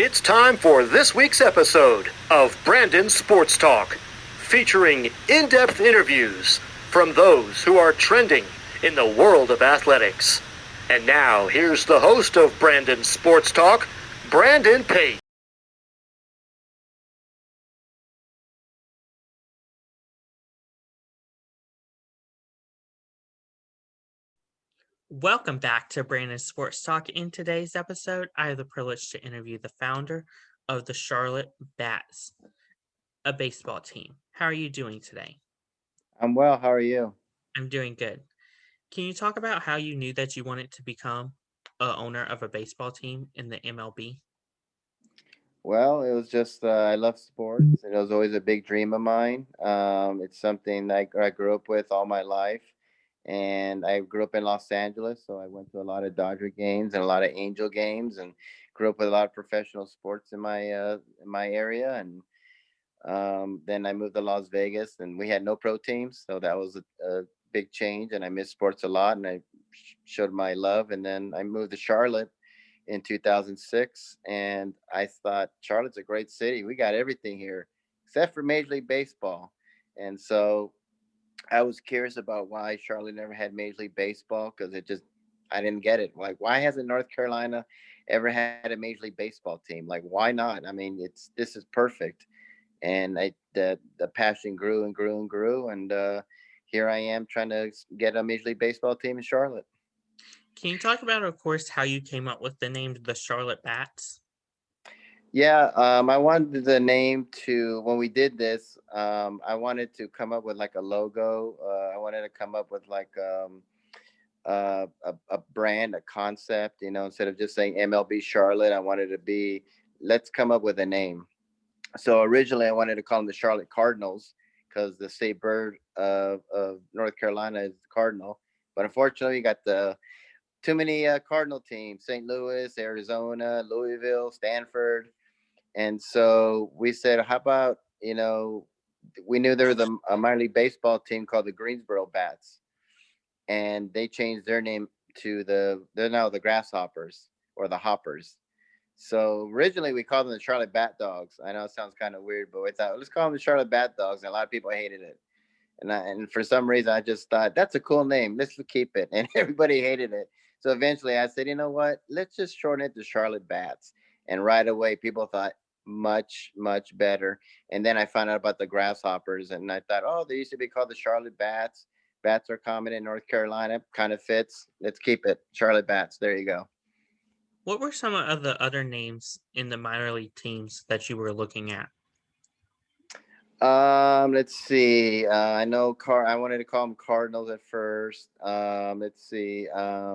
It's time for this week's episode of Brandon Sports Talk, featuring in-depth interviews from those who are trending in the world of athletics. And now, here's the host of Brandon Sports Talk, Brandon Pate. Welcome back to Brandon Sports Talk. In today's episode, I have the privilege to interview the founder of the Charlotte Bats, a baseball team. How are you doing today? I'm well. How are you? I'm doing good. Can you talk about how you knew that you wanted to become a owner of a baseball team in the MLB? Well, it was just I love sports. It was always a big dream of mine. It's something that I grew up with all my life, and I grew up in Los Angeles, so I went to a lot of Dodger games and a lot of Angel games, and grew up with a lot of professional sports in my area. And then I moved to Las Vegas, and we had no pro teams, so that was a big change. And I missed sports a lot, and I showed my love. And then I moved to Charlotte in 2006, and I thought Charlotte's a great city. We got everything here except for Major League Baseball. And so I was curious about why Charlotte never had Major League Baseball, because I didn't get it. Like, why hasn't North Carolina ever had a Major League Baseball team? Like, why not? I mean, this is perfect. And the passion grew and grew and grew, and here I am trying to get a Major League Baseball team in Charlotte. Can you talk about, of course, how you came up with the name the Charlotte Bats? Yeah, I wanted the name to, when we did this, I wanted to come up with like a logo. I wanted to come up with like a brand, a concept, instead of just saying MLB Charlotte, I wanted to be, let's come up with a name. So originally I wanted to call them the Charlotte Cardinals, because the state bird of North Carolina is the cardinal. But unfortunately, you got the too many Cardinal teams: St. Louis, Arizona, Louisville, Stanford. And so we said, how about, we knew there was a minor league baseball team called the Greensboro Bats, and they changed their name to they're now the Grasshoppers, or the Hoppers. So originally we called them the Charlotte Bat Dogs. I know it sounds kind of weird, but we thought, let's call them the Charlotte Bat Dogs. And a lot of people hated it. And for some reason, I just thought, that's a cool name. Let's keep it. And everybody hated it. So eventually I said, you know what? Let's just shorten it to Charlotte Bats. And right away, people thought, much, much better. And then I found out about the Grasshoppers. And I thought, oh, they used to be called the Charlotte Bats. Bats are common in North Carolina. Kind of fits. Let's keep it. Charlotte Bats. There you go. What were some of the other names in the minor league teams that you were looking at? Let's see. I know I wanted to call them Cardinals at first. Let's see. I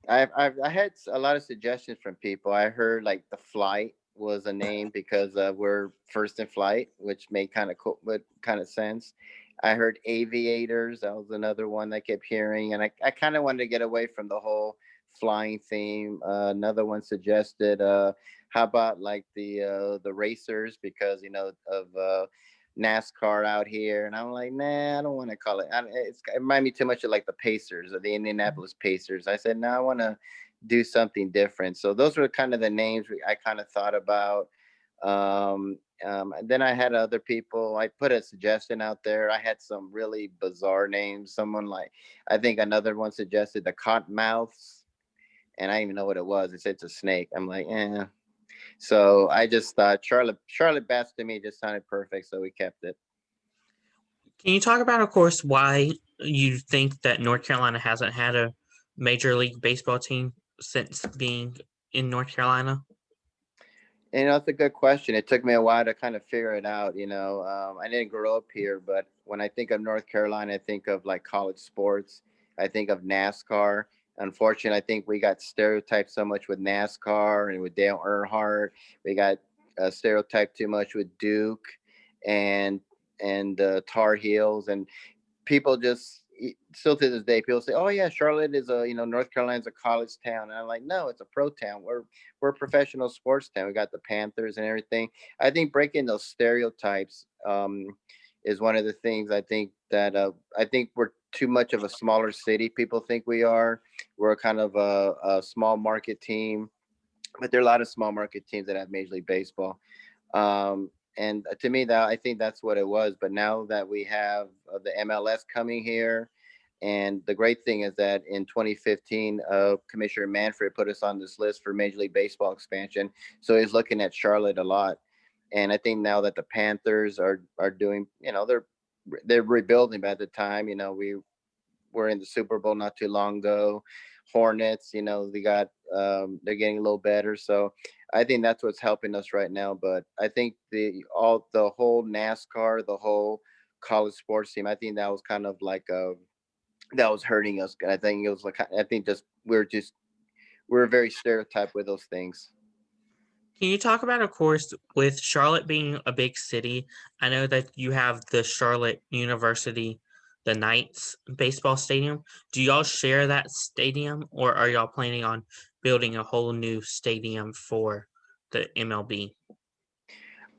had a lot of suggestions from people. I heard like the Flight was a name because we're first in flight, which made kind of cool, but kind of sense. I heard Aviators. That was another one I kept hearing, and I kind of wanted to get away from the whole flying theme. Another one suggested, how about like the Racers, because of NASCAR out here, and I'm like, nah, I don't want to call it. It reminds me too much of like the Pacers, or the Indianapolis Pacers. I said, no, I want to do something different. So those were kind of the names I kind of thought about. And then I had other people. I put a suggestion out there. I had some really bizarre names. Someone like, I think another one suggested the Cottonmouths, and I didn't even know what it was. It said it's a snake. I'm like, eh. So I just thought Charlotte Bats to me just sounded perfect, so we kept it. Can you talk about, of course, why you think that North Carolina hasn't had a Major League Baseball team since being in North Carolina? It's a good question. It took me a while to kind of figure it out. I didn't grow up here, but when I think of North Carolina, I think of like college sports. I think of NASCAR. Unfortunately, I think we got stereotyped so much with NASCAR and with Dale Earnhardt. We got stereotyped too much with Duke and Tar Heels, and people just still to this day, people say, oh yeah, Charlotte is North Carolina's a college town, and I'm like, no, it's a pro town. We're a professional sports town. We got the Panthers and everything. I think breaking those stereotypes is one of the things. I think we're too much of a smaller city. People think we are. We're kind of a small market team. but there are a lot of small market teams that have Major League Baseball. And to me, that I think that's what it was. But now that we have the MLS coming here, and the great thing is that in 2015, Commissioner Manfred put us on this list for Major League Baseball expansion. So he's looking at Charlotte a lot. And I think now that the Panthers are doing, they're rebuilding. But at the time, we were in the Super Bowl not too long ago. Hornets, they got they're getting a little better. So I think that's what's helping us right now. But I think the whole NASCAR, the whole college sports team, I think that was kind of like that was hurting us. I think it was like, I think just we're very stereotyped with those things. Can you talk about, of course, with Charlotte being a big city, I know that you have the Charlotte University, the Knights baseball stadium. Do y'all share that stadium, or are y'all planning on building a whole new stadium for the MLB?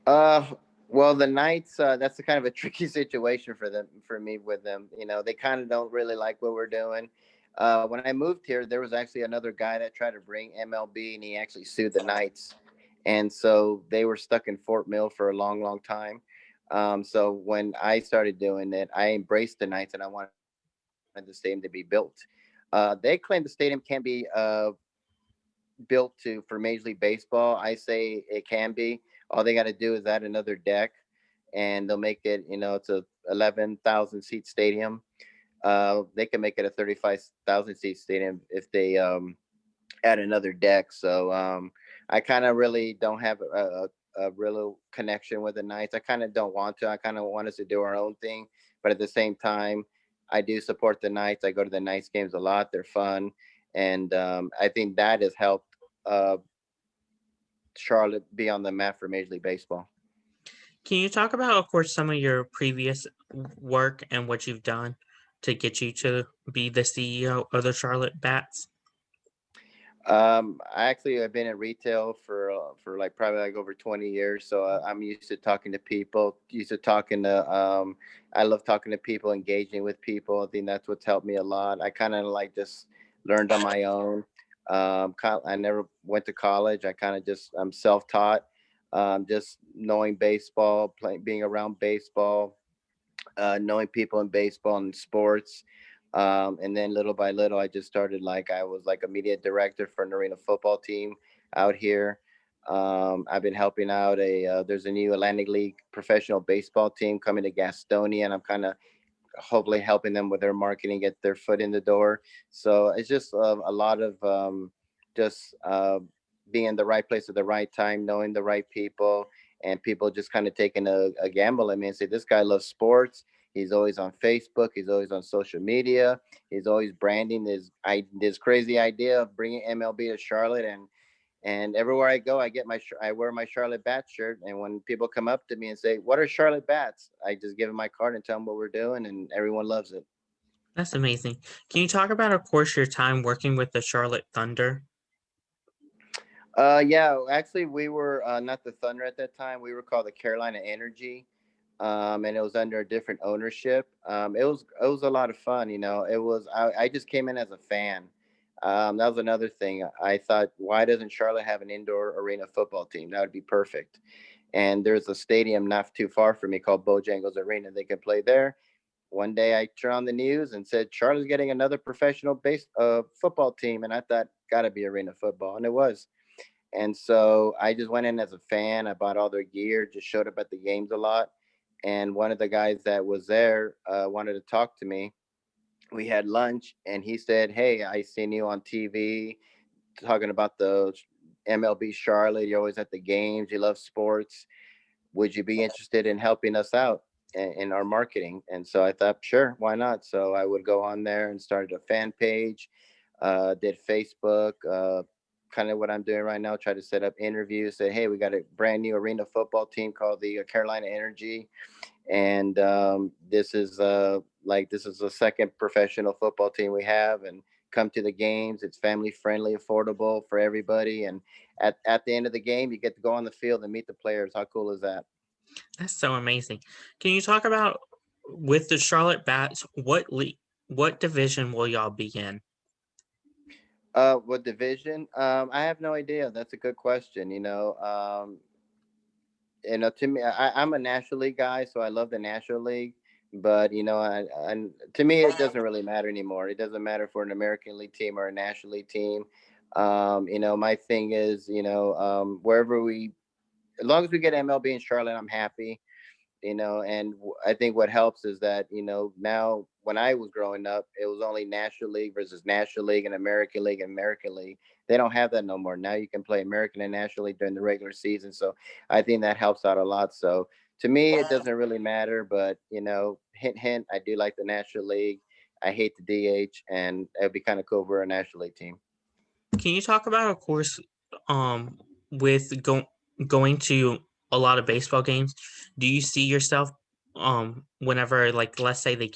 Uh, well, the Knights, that's a kind of a tricky situation for me with them. They kind of don't really like what we're doing. When I moved here, there was actually another guy that tried to bring MLB, and he actually sued the Knights. And so they were stuck in Fort Mill for a long, long time. So when I started doing it, I embraced the Knights, and I wanted the stadium to be built. They claim the stadium can be built for Major League Baseball. I say it can be. All they got to do is add another deck, and they'll make it. It's a 11,000 seat stadium. They can make it a 35,000 seat stadium if they add another deck. So I kind of really don't have a real connection with the Knights. I kind of don't want to. I kind of want us to do our own thing, but at the same time, I do support the Knights. I go to the Knights games a lot. They're fun, and I think that has helped Charlotte be on the map for Major League Baseball. Can you talk about, of course, some of your previous work and what you've done to get you to be the CEO of the Charlotte Bats? I actually have been in retail for like probably like over 20 years. So I'm used to talking to people, used to talking to, I love talking to people, engaging with people. I think that's what's helped me a lot. I kind of like just learned on my own. I never went to college. I kind of I'm self-taught, just knowing baseball, being around baseball, knowing people in baseball and sports. And then little by little, I just started I was like a media director for an arena football team out here. I've been helping out there's a new Atlantic League professional baseball team coming to Gastonia, and I'm kind of hopefully helping them with their marketing, get their foot in the door. So it's just a lot of just being in the right place at the right time, knowing the right people, and people just kind of taking a gamble at me and say, this guy loves sports. He's always on Facebook. He's always on social media. He's always branding this crazy idea of bringing MLB to Charlotte. And everywhere I go, I wear my Charlotte Bats shirt. And when people come up to me and say, what are Charlotte Bats? I just give them my card and tell them what we're doing, and everyone loves it. That's amazing. Can you talk about, of course, your time working with the Charlotte Thunder? Yeah, actually, we were not the Thunder at that time. We were called the Carolina Energy, and it was under a different ownership. It was a lot of fun. I just came in as a fan. That was another thing. I thought, why doesn't Charlotte have an indoor arena football team? That would be perfect. And there's a stadium not too far from me called Bojangles Arena. They can play there. One day I turned on the news and said, Charlotte's getting another professional football team. And I thought, gotta be arena football. And it was. And so I just went in as a fan. I bought all their gear, just showed up at the games a lot. And one of the guys that was there wanted to talk to me. We had lunch, and he said, hey, I seen you on TV talking about the MLB Charlotte. You're always at the games. You love sports. Would you be interested in helping us out in our marketing? And so I thought, sure, why not? So I would go on there and started a fan page, did Facebook, kind of what I'm doing right now, try to set up interviews, say, hey, we got a brand new arena football team called the Carolina Energy. And this is the second professional football team we have, and come to the games. It's family friendly, affordable for everybody. And at the end of the game, you get to go on the field and meet the players. How cool is that? That's so amazing. Can you talk about, with the Charlotte Bats, what division will y'all be in? What division? I have no idea. That's a good question. To me, I'm a National League guy, so I love the National League. But to me, it doesn't really matter anymore. It doesn't matter for an American League team or a National League team. My thing is, wherever as long as we get MLB in Charlotte, I'm happy. I think what helps is that now when I was growing up, it was only National League versus National League and American League. They don't have that no more. Now you can play American and National League during the regular season, so I think that helps out a lot. So to me, it doesn't really matter, but hint hint, I do like the National League. I hate the DH, and it'd be kind of cool if we're a National League team. Can you talk about, of course, with going to a lot of baseball games? Do you see yourself whenever, like, let's say the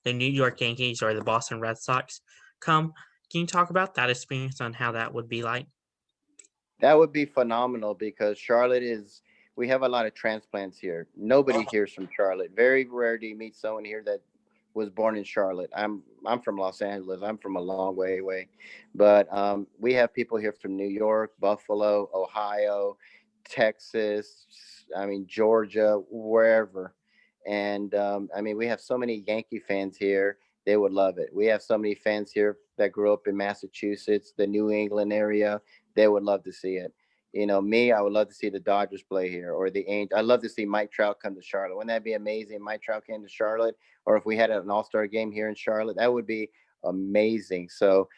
New York Yankees or the Boston Red Sox come? Can you talk about that experience on how that would be like? That would be phenomenal because we have a lot of transplants here. Nobody here's from Charlotte. Very rare do you meet someone here that was born in Charlotte. I'm from Los Angeles. I'm from a long way away. But we have people here from New York, Buffalo, Ohio, Texas, Georgia, wherever. And we have so many Yankee fans here. They would love it. We have so many fans here that grew up in Massachusetts, the New England area. They would love to see it. I would love to see the Dodgers play here or the Angels. I'd love to see Mike Trout come to Charlotte. Wouldn't that be amazing? Mike Trout came to Charlotte, or if we had an All-Star game here in Charlotte, that would be amazing. So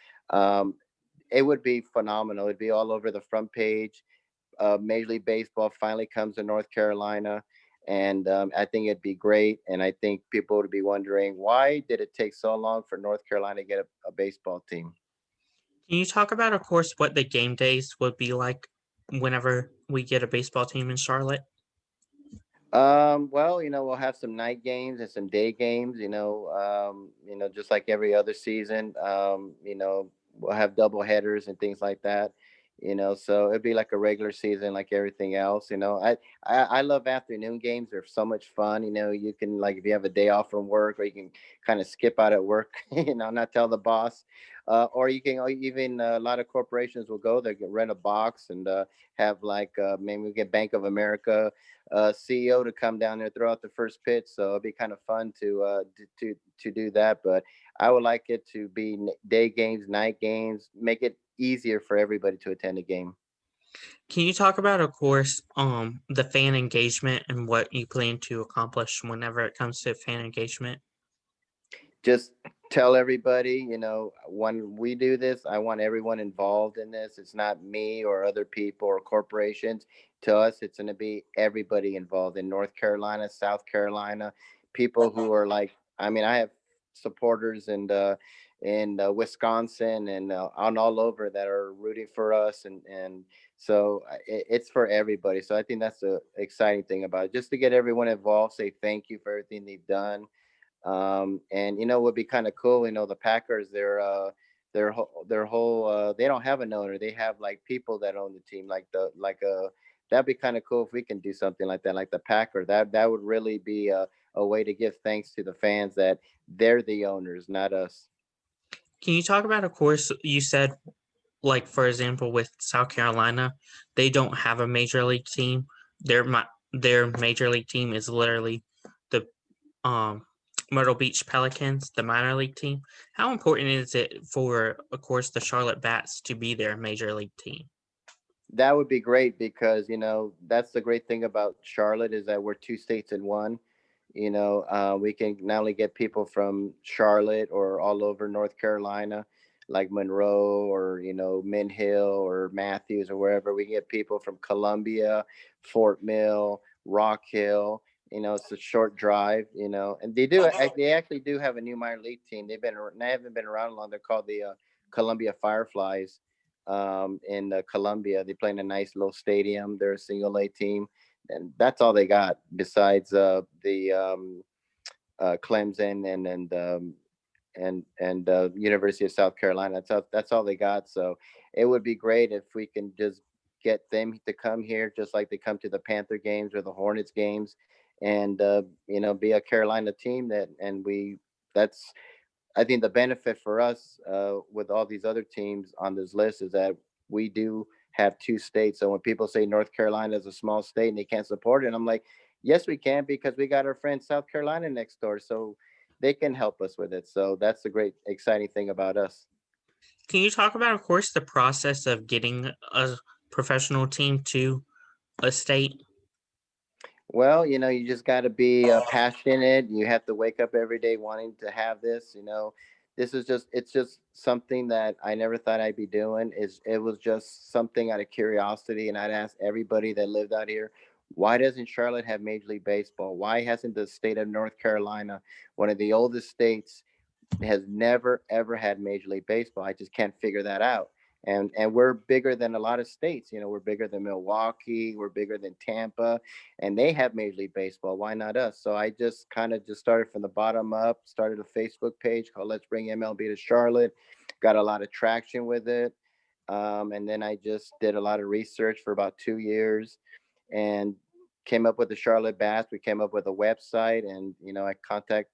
it would be phenomenal. It'd be all over the front page. Major League Baseball finally comes to North Carolina, and I think it'd be great. And I think people would be wondering, why did it take so long for North Carolina to get a baseball team? Can you talk about, of course, what the game days would be like whenever we get a baseball team in Charlotte? Well, we'll have some night games and some day games, just like every other season. We'll have double headers and things like that. So it'd be like a regular season like everything else. I love afternoon games. They're so much fun. You can, like, if you have a day off from work, or you can kind of skip out at work, not tell the boss. Or you can even a lot of corporations will go there, rent a box, and have, like, maybe we get Bank of America CEO to come down there, throw out the first pitch. So it'd be kind of fun to do that. But I would like it to be day games, night games, make it easier for everybody to attend a game. Can you talk about, of course, the fan engagement and what you plan to accomplish whenever it comes to fan engagement? Just tell everybody, when we do this, I want everyone involved in this. It's not me or other people or corporations. To us, it's going to be everybody involved in North Carolina, South Carolina, people who are like, I have supporters in Wisconsin and on all over that are rooting for us. And so it's for everybody. So I think that's the exciting thing about it, just to get everyone involved, say thank you for everything they've done. And would be kind of cool. The Packers, their whole they don't have an owner. They have, like, people that own the team, that'd be kind of cool if we can do something like that, like the Packer. That would really be a way to give thanks to the fans that they're the owners, not us. Can you talk about, of course, you said, like, for example, with South Carolina, they don't have a major league team. Their major league team is literally the um Myrtle Beach Pelicans, the minor league team. How important is it for, of course, the Charlotte Bats to be their major league team? That would be great because that's the great thing about Charlotte, is that we're two states in one. We can not only get people from Charlotte or all over North Carolina, like Monroe or Mint Hill or Matthews or wherever. We get people from Columbia, Fort Mill, Rock Hill. It's a short drive. And they actually do have a new minor league team. They haven't been around long. They're called the Columbia Fireflies. In Columbia, they play in a nice little stadium. They're a single A team, and that's all they got besides the Clemson and University of South Carolina. That's all they got. So it would be great if we can just get them to come here, just like they come to the Panther games or the Hornets games, and be a Carolina team. That's I think the benefit for us with all these other teams on this list is that we do have two states. So when people say North Carolina is a small state and they can't support it, I'm like, yes, we can, because we got our friend South Carolina next door. So they can help us with it. So that's the great, exciting thing about us. Can you talk about, of course, the process of getting a professional team to a state? Well, you just got to be passionate. You have to wake up every day wanting to have this. This is it's just something that I never thought I'd be doing. It was just something out of curiosity, and I'd ask everybody that lived out here, why doesn't Charlotte have Major League Baseball? Why hasn't the state of North Carolina, one of the oldest states, has never ever had Major League Baseball? I just can't figure that out. And we're bigger than a lot of states. We're bigger than Milwaukee, we're bigger than Tampa, and they have Major League Baseball. Why not us? So I just kind of just started from the bottom up, started a Facebook page called Let's Bring MLB to Charlotte, got a lot of traction with it. And then I just did a lot of research for about 2 years and came up with the Charlotte Bats. We came up with a website, and I contact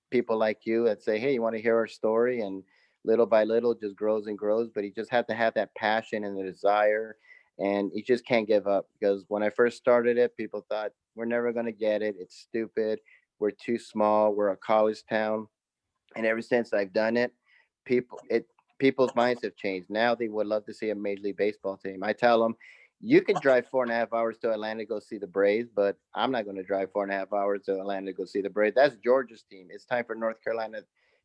people like you that say, hey, you want to hear our story? And little by little just grows and grows. But you just have to have that passion and the desire, and you just can't give up. Because when I first started it, people thought, we're never going to get it, it's stupid, we're too small, we're a college town. And ever since I've done it, people's minds have changed. Now they would love to see a Major League Baseball team. I tell them, you can drive 4.5 hours to Atlanta to go see the Braves, but I'm not going to drive 4.5 hours to Atlanta to go see the Braves. That's Georgia's team. It's time for North Carolina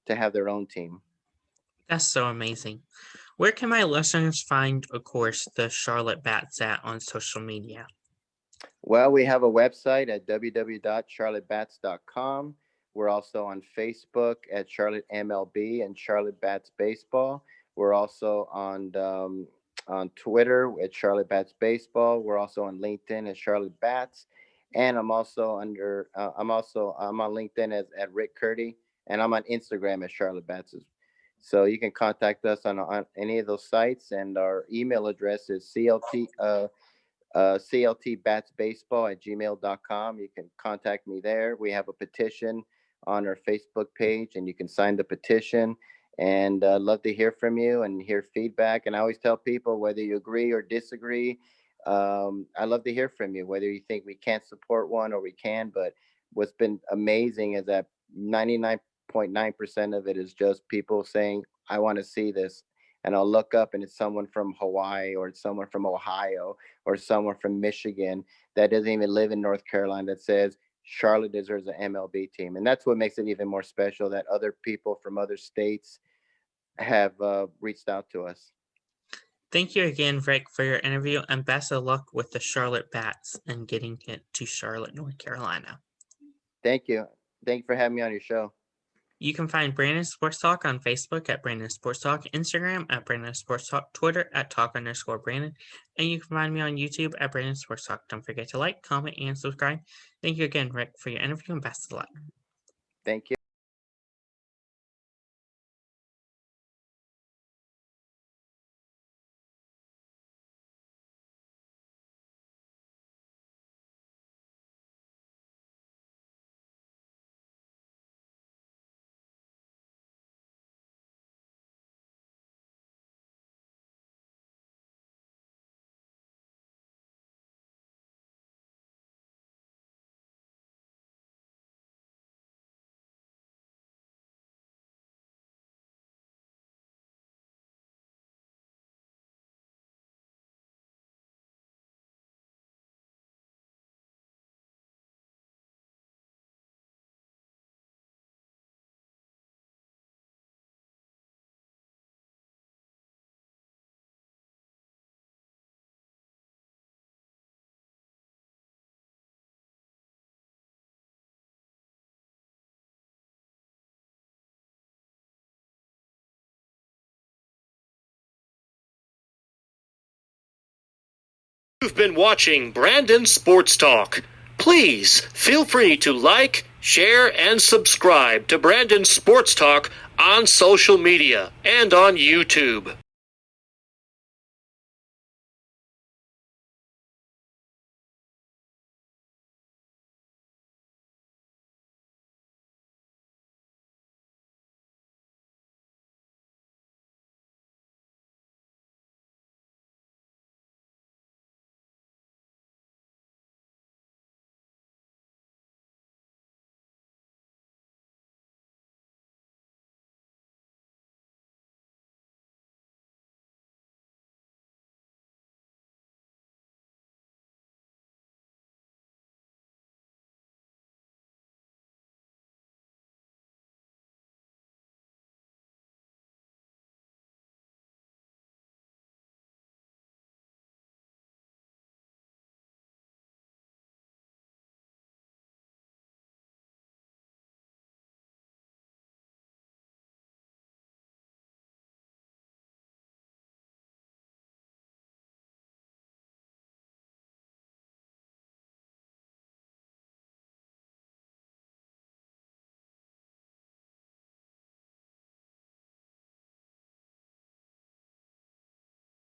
to have their own team. That's so amazing. Where can my listeners find, of course, the Charlotte Bats at on social media? Well, we have a website at www.charlottebats.com. We're also on Facebook at Charlotte MLB and Charlotte Bats Baseball. We're also on Twitter at Charlotte Bats Baseball. We're also on LinkedIn at Charlotte Bats, and I'm also I'm on LinkedIn as at Rick Curti, and I'm on Instagram as Charlotte Bats. So you can contact us on any of those sites, and our email address is cltbatsbaseball@gmail.com. You can contact me there. We have a petition on our Facebook page, and you can sign the petition. And love to hear from you and hear feedback. And I always tell people, whether you agree or disagree, I love to hear from you, whether you think we can't support one or we can. But what's been amazing is that 99.9% of it is just people saying, I want to see this. And I'll look up and it's someone from Hawaii, or it's someone from Ohio, or someone from Michigan that doesn't even live in North Carolina that says Charlotte deserves an MLB team. And that's what makes it even more special, that other people from other states have reached out to us. Thank you again, Rick, for your interview, and best of luck with the Charlotte Bats and getting it to Charlotte, North Carolina. Thank you. Thank you for having me on your show. You can find Brandon Sports Talk on Facebook at Brandon Sports Talk, Instagram at Brandon Sports Talk, Twitter at Talk_Brandon, and you can find me on YouTube at Brandon Sports Talk. Don't forget to like, comment, and subscribe. Thank you again, Rick, for your interview, and best of luck. Thank you. You've been watching Brandon Sports Talk. Please feel free to like, share, and subscribe to Brandon Sports Talk on social media and on YouTube.